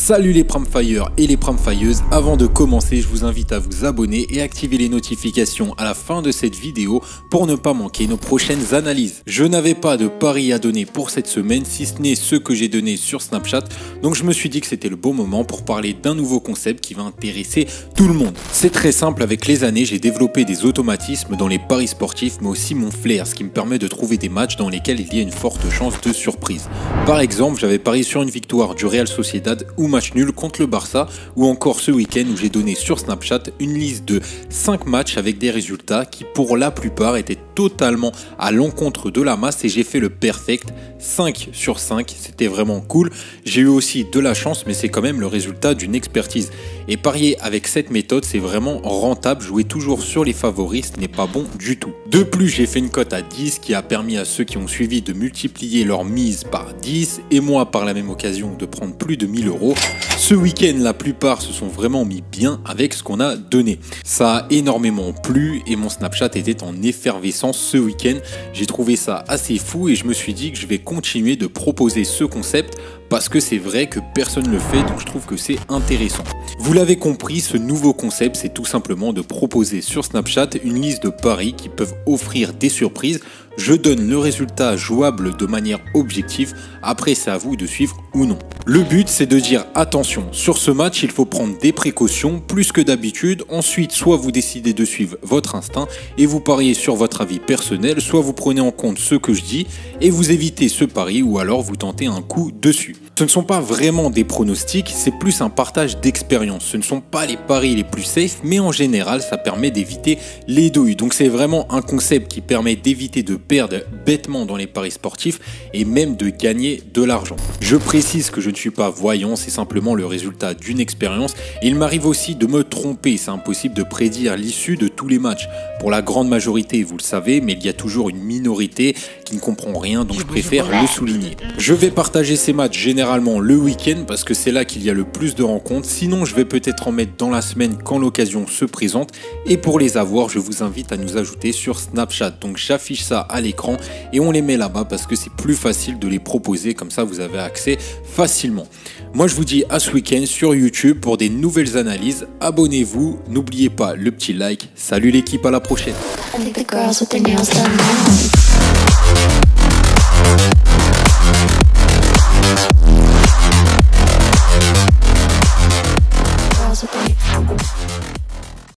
Salut les pramfires et les pramfireuses, avant de commencer je vous invite à vous abonner et activer les notifications à la fin de cette vidéo pour ne pas manquer nos prochaines analyses. Je n'avais pas de pari à donner pour cette semaine si ce n'est ceux que j'ai donnés sur Snapchat, donc je me suis dit que c'était le bon moment pour parler d'un nouveau concept qui va intéresser tout le monde. C'est très simple, avec les années j'ai développé des automatismes dans les paris sportifs mais aussi mon flair, ce qui me permet de trouver des matchs dans lesquels il y a une forte chance de surprise. Par exemple, j'avais parié sur une victoire du Real Sociedad ou match nul contre le Barça, ou encore ce week-end où j'ai donné sur Snapchat une liste de 5 matchs avec des résultats qui pour la plupart étaient totalement à l'encontre de la masse et j'ai fait le perfect 5 sur 5, c'était vraiment cool. J'ai eu aussi de la chance mais c'est quand même le résultat d'une expertise. Et parier avec cette méthode c'est vraiment rentable, jouer toujours sur les favoris ce n'est pas bon du tout. De plus j'ai fait une cote à 10 qui a permis à ceux qui ont suivi de multiplier leur mise par 10 et moi par la même occasion de prendre plus de 1000 €. Ce week-end la plupart se sont vraiment mis bien avec ce qu'on a donné. Ça a énormément plu et mon Snapchat était en effervescence ce week-end. J'ai trouvé ça assez fou et je me suis dit que je vais continuer de proposer ce concept parce que c'est vrai que personne ne le fait, donc je trouve que c'est intéressant. Vous l'avez compris, ce nouveau concept, c'est tout simplement de proposer sur Snapchat une liste de paris qui peuvent offrir des surprises. Je donne le résultat jouable de manière objective, après c'est à vous de suivre ou non. Le but c'est de dire attention, sur ce match il faut prendre des précautions plus que d'habitude, ensuite soit vous décidez de suivre votre instinct et vous pariez sur votre avis personnel, soit vous prenez en compte ce que je dis et vous évitez ce pari ou alors vous tentez un coup dessus. Ce ne sont pas vraiment des pronostics, c'est plus un partage d'expérience. Ce ne sont pas les paris les plus safe, mais en général, ça permet d'éviter les douilles. Donc c'est vraiment un concept qui permet d'éviter de perdre bêtement dans les paris sportifs et même de gagner de l'argent. Je précise que je ne suis pas voyant, c'est simplement le résultat d'une expérience. Il m'arrive aussi de me tromper, c'est impossible de prédire l'issue de tous les matchs. Pour la grande majorité, vous le savez, mais il y a toujours une minorité qui ne comprend rien, donc je préfère le souligner. Je vais partager ces matchs généralement le week-end parce que c'est là qu'il y a le plus de rencontres, sinon je vais peut-être en mettre dans la semaine quand l'occasion se présente et pour les avoir je vous invite à nous ajouter sur Snapchat, donc j'affiche ça à l'écran et on les met là-bas parce que c'est plus facile de les proposer, comme ça vous avez accès facilement. Moi je vous dis à ce week-end sur YouTube pour des nouvelles analyses, abonnez-vous, n'oubliez pas le petit like, salut l'équipe, à la prochaine.